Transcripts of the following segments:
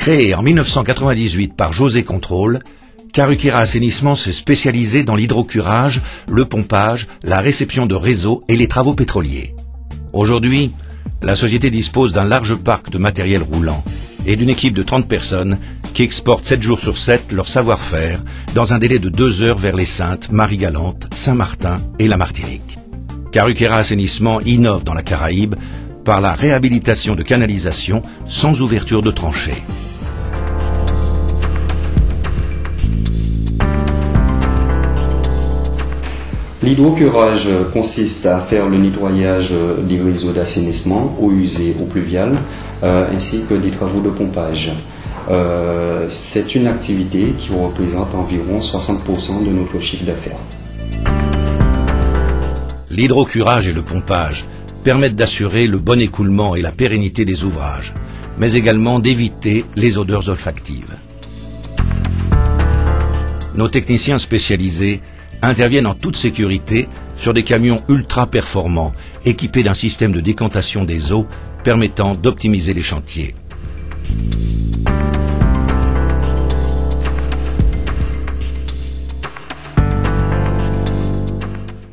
Créé en 1998 par José Contrôle, Karukera Assainissement s'est spécialisé dans l'hydrocurage, le pompage, la réception de réseaux et les travaux pétroliers. Aujourd'hui, la société dispose d'un large parc de matériel roulant et d'une équipe de 30 personnes qui exportent 7 jours sur 7 leur savoir-faire dans un délai de 2 heures vers les Saintes, Marie-Galante, Saint-Martin et la Martinique. Karukera Assainissement innove dans la Caraïbe par la réhabilitation de canalisations sans ouverture de tranchées. L'hydrocurage consiste à faire le nettoyage des réseaux d'assainissement, eau usée ou pluviale, ainsi que des travaux de pompage. C'est une activité qui représente environ 60% de notre chiffre d'affaires. L'hydrocurage et le pompage permettent d'assurer le bon écoulement et la pérennité des ouvrages, mais également d'éviter les odeurs olfactives. Nos techniciens spécialisés interviennent en toute sécurité sur des camions ultra performants équipés d'un système de décantation des eaux permettant d'optimiser les chantiers.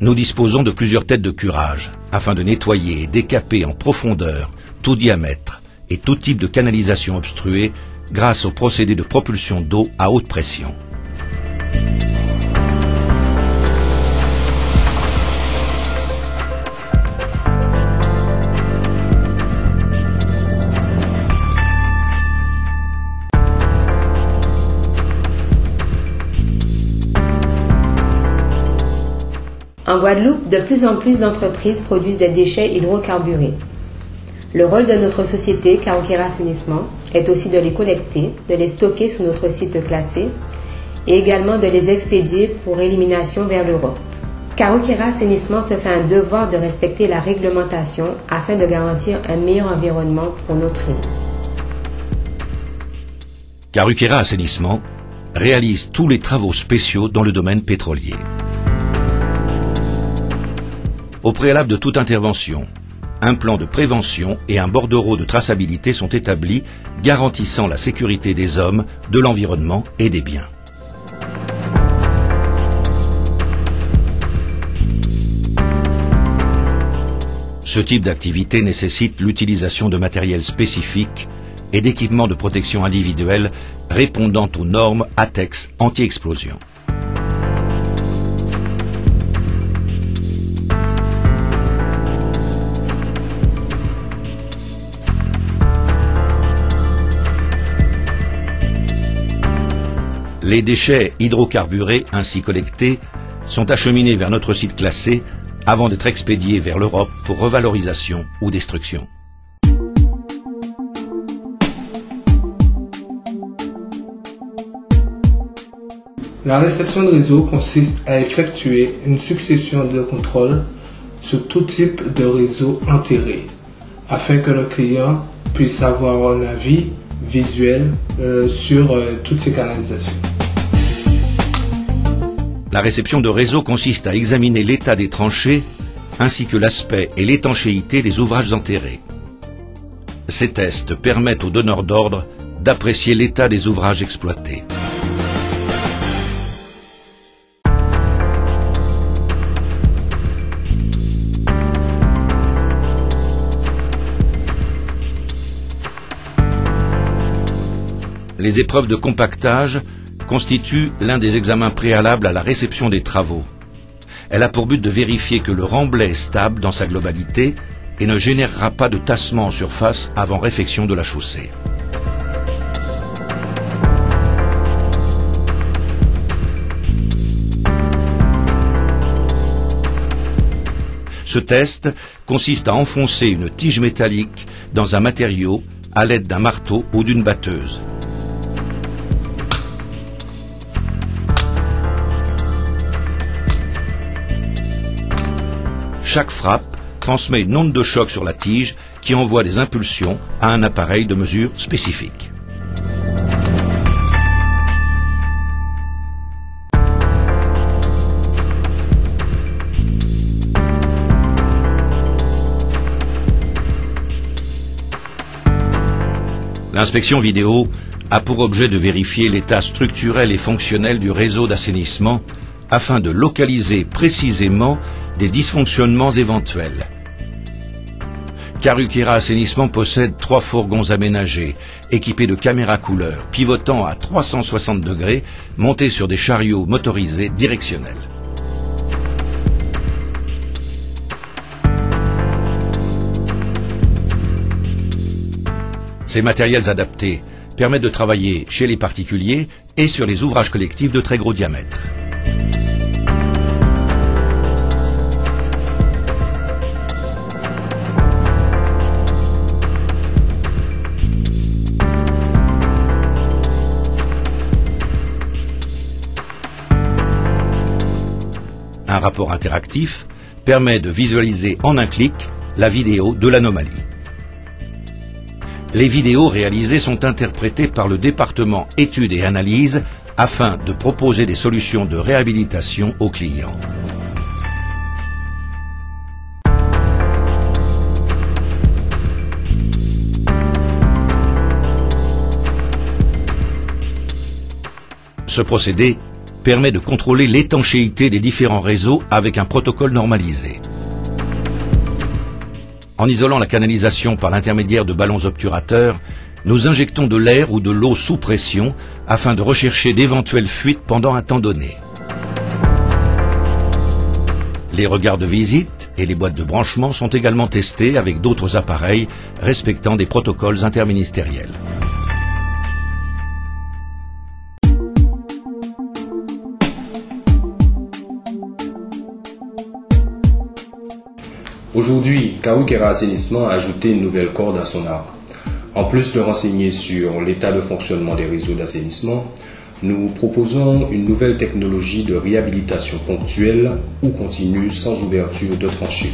Nous disposons de plusieurs têtes de curage afin de nettoyer et décaper en profondeur tout diamètre et tout type de canalisation obstruée grâce au procédé de propulsion d'eau à haute pression. En Guadeloupe, de plus en plus d'entreprises produisent des déchets hydrocarburés. Le rôle de notre société, Karukera Assainissement, est aussi de les collecter, de les stocker sur notre site classé et également de les expédier pour élimination vers l'Europe. Karukera Assainissement se fait un devoir de respecter la réglementation afin de garantir un meilleur environnement pour notre île. Karukera Assainissement réalise tous les travaux spéciaux dans le domaine pétrolier. Au préalable de toute intervention, un plan de prévention et un bordereau de traçabilité sont établis, garantissant la sécurité des hommes, de l'environnement et des biens. Ce type d'activité nécessite l'utilisation de matériel spécifique et d'équipements de protection individuelle répondant aux normes ATEX anti-explosion. Les déchets hydrocarburés ainsi collectés sont acheminés vers notre site classé avant d'être expédiés vers l'Europe pour revalorisation ou destruction. La réception de réseau consiste à effectuer une succession de contrôles sur tout type de réseau enterré, afin que le client puisse avoir un avis visuel sur toutes ces canalisations. La réception de réseau consiste à examiner l'état des tranchées ainsi que l'aspect et l'étanchéité des ouvrages enterrés. Ces tests permettent aux donneurs d'ordre d'apprécier l'état des ouvrages exploités. Les épreuves de compactage constituent l'un des examens préalables à la réception des travaux. Elle a pour but de vérifier que le remblai est stable dans sa globalité et ne générera pas de tassement en surface avant réfection de la chaussée. Ce test consiste à enfoncer une tige métallique dans un matériau à l'aide d'un marteau ou d'une batteuse. Chaque frappe transmet une onde de choc sur la tige qui envoie des impulsions à un appareil de mesure spécifique. L'inspection vidéo a pour objet de vérifier l'état structurel et fonctionnel du réseau d'assainissement afin de localiser précisément des dysfonctionnements éventuels. Karukera Assainissement possède 3 fourgons aménagés, équipés de caméras couleurs, pivotant à 360 degrés, montés sur des chariots motorisés directionnels. Ces matériels adaptés permettent de travailler chez les particuliers et sur les ouvrages collectifs de très gros diamètre. Un rapport interactif permet de visualiser en un clic la vidéo de l'anomalie. Les vidéos réalisées sont interprétées par le département études et analyses afin de proposer des solutions de réhabilitation aux clients. Ce procédé permet de contrôler l'étanchéité des différents réseaux avec un protocole normalisé. En isolant la canalisation par l'intermédiaire de ballons obturateurs, nous injectons de l'air ou de l'eau sous pression afin de rechercher d'éventuelles fuites pendant un temps donné. Les regards de visite et les boîtes de branchement sont également testés avec d'autres appareils respectant des protocoles interministériels. Aujourd'hui, Karukera Assainissement a ajouté une nouvelle corde à son arc. En plus de renseigner sur l'état de fonctionnement des réseaux d'assainissement, nous proposons une nouvelle technologie de réhabilitation ponctuelle ou continue sans ouverture de tranchée.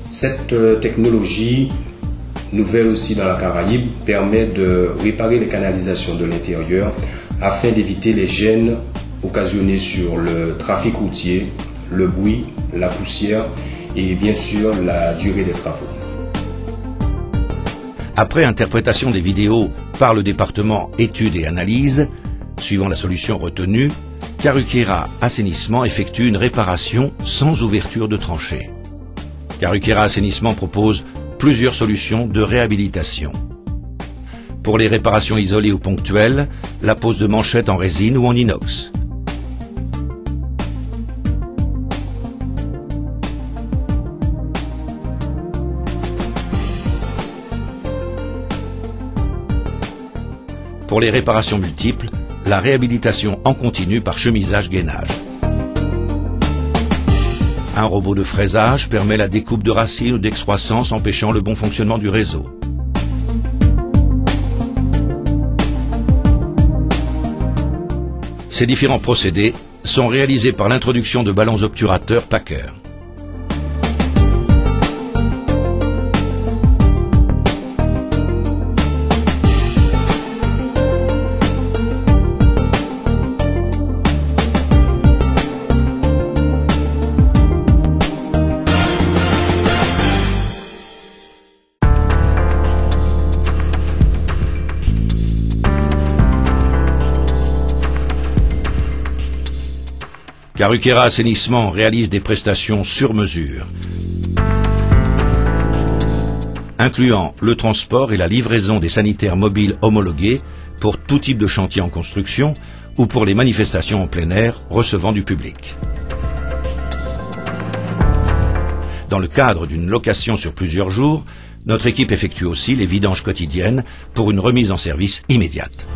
Cette technologie, nouvelle aussi dans la Caraïbe, permet de réparer les canalisations de l'intérieur afin d'éviter les gênes occasionnés sur le trafic routier, le bruit, la poussière et bien sûr la durée des travaux. Après interprétation des vidéos par le département études et analyses, suivant la solution retenue, Karukera Assainissement effectue une réparation sans ouverture de tranchée. Karukera Assainissement propose plusieurs solutions de réhabilitation. Pour les réparations isolées ou ponctuelles, la pose de manchettes en résine ou en inox. Pour les réparations multiples, la réhabilitation en continu par chemisage-gainage. Un robot de fraisage permet la découpe de racines ou d'excroissance empêchant le bon fonctionnement du réseau. Ces différents procédés sont réalisés par l'introduction de ballons obturateurs Packer. Karukera Assainissement réalise des prestations sur mesure, incluant le transport et la livraison des sanitaires mobiles homologués pour tout type de chantier en construction ou pour les manifestations en plein air recevant du public. Dans le cadre d'une location sur plusieurs jours, notre équipe effectue aussi les vidanges quotidiennes pour une remise en service immédiate.